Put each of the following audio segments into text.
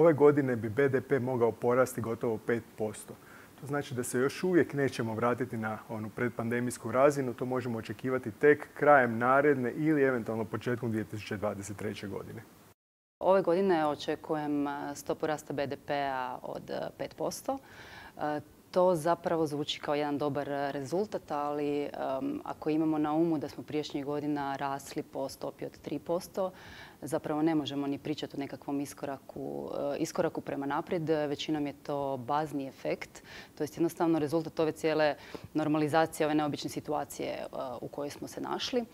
ove godine bi BDP mogao porasti gotovo 5%. To znači da se još uvijek nećemo vratiti na onu predpandemijsku razinu. To možemo očekivati tek krajem naredne ili eventualno početkom 2023. godine. Ove godine očekujem stopu rasta BDP-a od 5%. To zapravo zvuči kao jedan dobar rezultat, ali ako imamo na umu da smo prijašnjih godina rasli po stopi od 3%, zapravo ne možemo ni pričati o nekakvom iskoraku prema naprijed. Većinom je to bazni efekt, to je jednostavno rezultat ove cijele normalizacije, ove neobične situacije u kojoj smo se našli.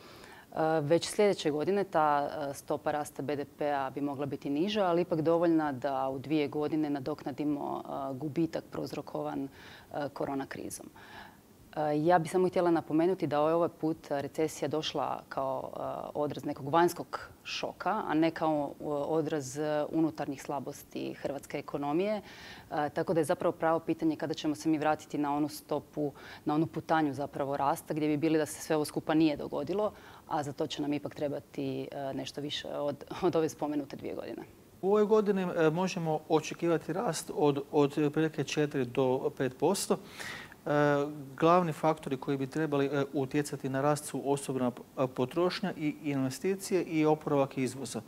Već sljedeće godine ta stopa rasta BDP-a bi mogla biti niža, ali ipak dovoljna da u 2 godine nadoknadimo gubitak prouzrokovan korona krizom. Ja bih samo htjela napomenuti da je ovaj put recesija došla kao odraz nekog vanjskog šoka, a ne kao odraz unutarnjih slabosti hrvatske ekonomije. Tako da je zapravo pravo pitanje kada ćemo se mi vratiti na onu stopu, na onu putanju zapravo rasta gdje bi bili da se sve ovo skupa nije dogodilo, a za to će nam ipak trebati nešto više od ove spomenute 2 godine. U ovoj godini možemo očekivati rast od otprilike 4 do 5%. Glavni faktori koji bi trebali utjecati na rast su osobna potrošnja i investicije i oporavak izvoza.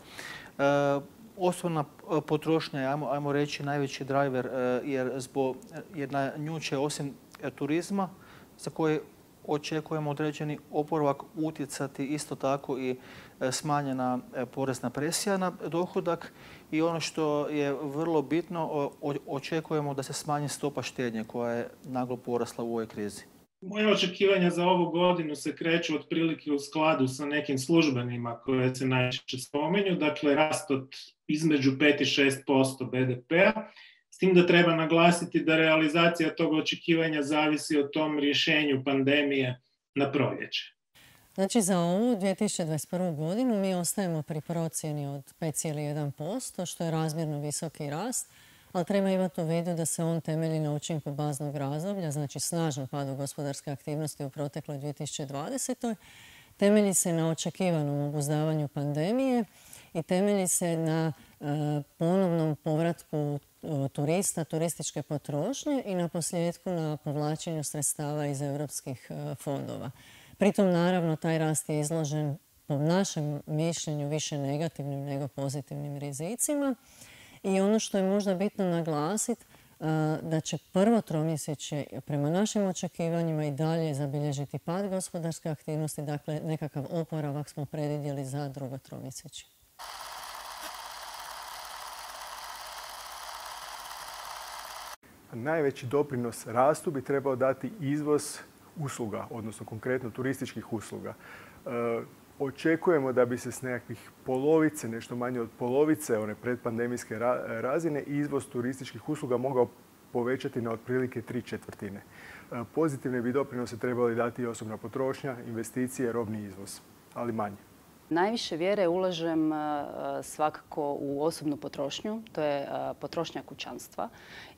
Osobna potrošnja je, ajmo reći, najveći driver jer na nju će osim turizma za koje očekujemo određeni oporavak utjecati isto tako i smanjena porezna presija na dohodak i ono što je vrlo bitno, očekujemo da se smanji stopa štednje koja je naglo porasla u ovoj krizi. Moje očekivanja za ovu godinu se kreću otprilike u skladu sa nekim službenima koje se najčešće spominju, dakle rast od između 5 i 6% BDP-a. S tim da treba naglasiti da realizacija tog očekivanja zavisi od tom rješenju pandemije na proljeće. Znači za ovu 2021. godinu mi ostajemo pri procjeni od 5,1%, što je razmjerno visoki rast, ali treba imati u vidu da se on temelji na učinku baznog razdoblja, znači snažnom padu gospodarske aktivnosti u protekloj 2020. Temelji se na očekivanom obuzdavanju pandemije i temelji se na ponovnom povratku turista, turističke potrošnje i na posljedku na povlačenju sredstava iz europskih fondova. Pritom, naravno, taj rast je izložen po našem mišljenju više negativnim nego pozitivnim rizicima. I ono što je možda bitno naglasiti, da će prvo tromjesečje prema našim očekivanjima i dalje zabilježiti pad gospodarske aktivnosti, dakle nekakav oporavak smo predvidjeli za drugo tromjesečje. Najveći doprinos rastu bi trebao dati izvoz usluga, odnosno konkretno turističkih usluga. Očekujemo da bi se s nekakvih polovice, nešto manje od polovice one predpandemijske razine, izvoz turističkih usluga mogao povećati na otprilike 3/4. Pozitivne bi doprinose trebali dati i osobna potrošnja, investicije, robni izvoz, ali manje. Najviše vjere ulažem svakako u osobnu potrošnju, to je potrošnja kućanstva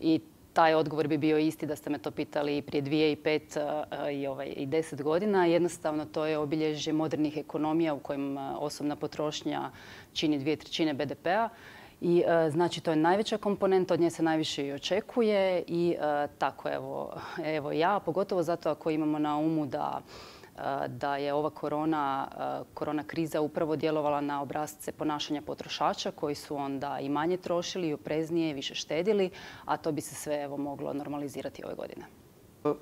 i taj odgovor bi bio isti da ste me to pitali prije 2 i 5 i 10 godina. Jednostavno to je obilježje modernih ekonomija u kojem osobna potrošnja čini 2/3 BDP-a. I znači to je najveća komponenta, od nje se najviše i očekuje i tako evo ja, pogotovo zato ako imamo na umu da je ova korona kriza upravo djelovala na obrasce ponašanja potrošača koji su onda i manje trošili, i opreznije, i više štedili, a to bi se sve moglo normalizirati ove godine.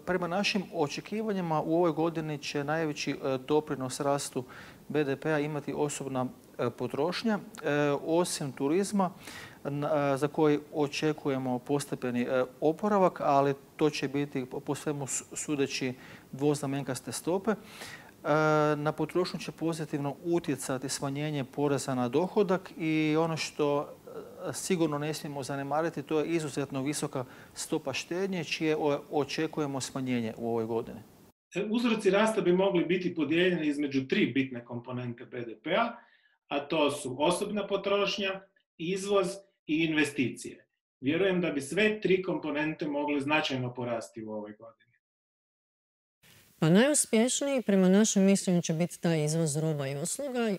Prema našim očekivanjima u ovoj godini će najveći doprinos rastu BDP-a imati osobna potrošnja, osim turizma za koji očekujemo postepeni oporavak, ali to će biti po svemu sudeći dvoznamenkaste stope. Na potrošnju će pozitivno utjecati smanjenje poreza na dohodak i ono što sigurno ne smijemo zanemariti, to je izuzetno visoka stopa štednje čije očekujemo smanjenje u ovoj godini. Uzroci rasta bi mogli biti podijeljeni između 3 bitne komponente BDP-a, a to su osobna potrošnja, izvoz i investicije. Vjerujem da bi sve 3 komponente mogle značajno porasti u ovoj godini. Pa najuspješniji prema našem mišljenju će biti taj izvoz roba i usluga,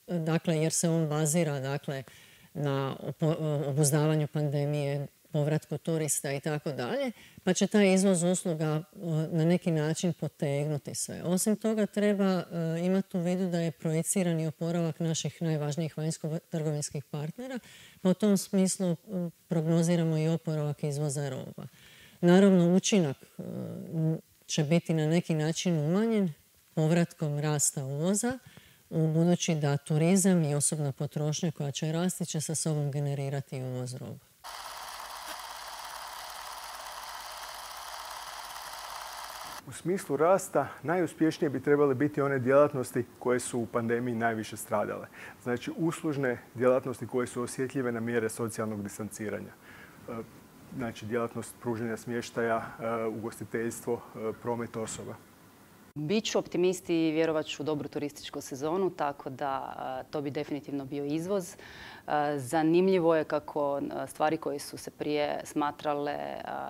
dakle, jer se on bazira na obuzdavanju pandemije, povratku turista i tako dalje, pa će taj izvoz usluga na neki način potegnuti sve. Osim toga, treba imati u vidu da je projicirani oporavak naših najvažnijih vanjsko-trgovinskih partnera, pa u tom smislu prognoziramo i oporavak izvoza roba. Naravno, učinak će biti na neki način umanjen povratkom rasta uvoza, budući da turizam i osobna potrošnja koja će rasti će sa sobom generirati i uvoz roba. U smislu rasta najuspješnije bi trebale biti one djelatnosti koje su u pandemiji najviše stradale. Znači uslužne djelatnosti koje su osjetljive na mjere socijalnog distanciranja. Znači djelatnost pružanja smještaja, ugostiteljstvo, promet osoba. Biću optimist i vjerovat ću u dobru turističku sezonu, tako da to bi definitivno bio izvoz. Zanimljivo je kako stvari koje su se prije smatrale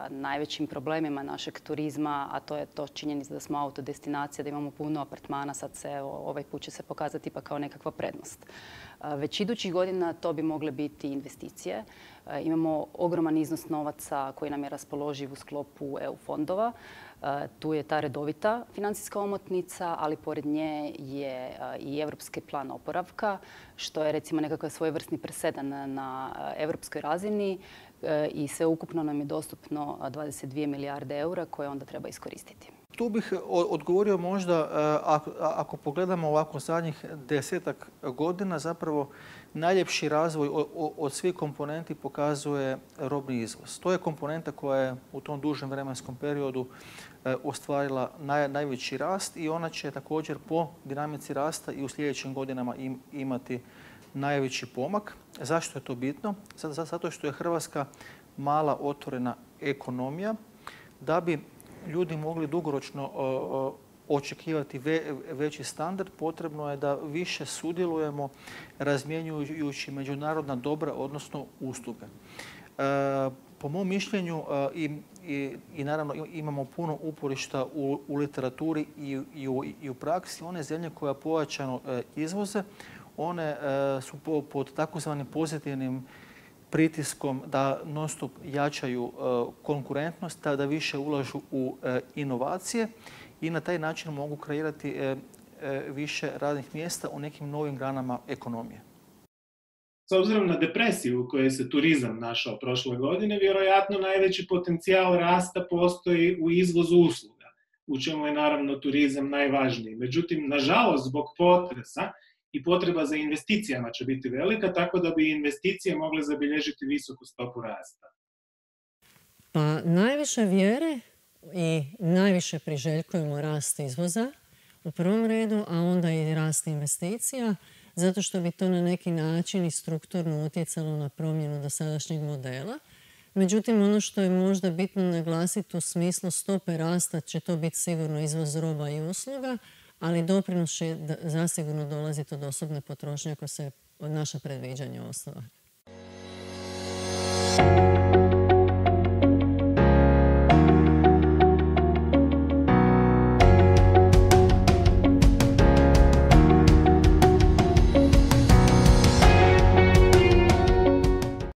najvećim problemima našeg turizma, a to je to činjenica da smo autodestinacija, da imamo puno apartmana, sad se ovaj put će se pokazati pa kao nekakva prednost. Već idućih godina to bi mogle biti investicije. Imamo ogroman iznos novaca koji nam je raspoloživ u sklopu EU fondova. Tu je ta redovita financijska omotnica, ali pored nje je i Europski plan oporavka, što je recimo nekakav svojevrsni presedan na europskoj razini i sve ukupno nam je dostupno 22 milijarde eura koje onda treba iskoristiti. Tu bih odgovorio možda, ako pogledamo ovako zadnjih 10-ak godina, zapravo najljepši razvoj od svih komponenti pokazuje robni izvoz. To je komponenta koja je u tom dužem vremenskom periodu ostvarila najveći rast i ona će također po dinamici rasta i u sljedećim godinama imati najveći pomak. Zašto je to bitno? Zato što je Hrvatska mala otvorena ekonomija. Da bi ljudi mogli dugoročno očekivati veći standard, potrebno je da više sudjelujemo razmjenjujući međunarodna dobra, odnosno usluge. Po mom mišljenju i naravno imamo puno uporišta u literaturi i u praksi, one zemlje koje pojačano izvoze, one su pod takozvanim pozitivnim pritiskom da non stop jačaju konkurentnost, da više ulažu u inovacije i na taj način mogu kreirati više radnih mjesta u nekim novim granama ekonomije. S obzirom na depresiju u kojoj se turizam našao prošle godine, vjerojatno najveći potencijal rasta postoji u izvozu usluga, u čemu je naravno turizam najvažniji. Međutim, nažalost, zbog potresa i potreba za investicijama će biti velika, tako da bi investicije mogle zabilježiti visoku stopu rasta. Pa najviše vjere i najviše priželjkujemo rast izvoza u prvom redu, a onda i rast investicija, zato što bi to na neki način i strukturno utjecalo na promjenu dosadašnjeg modela. Međutim, ono što je možda bitno naglasiti u smislu stope rasta će to biti sigurno izvoz roba i usluga, ali doprinos će zasigurno dolaziti od osobne potrošnje ako se naša predviđanja ostvare.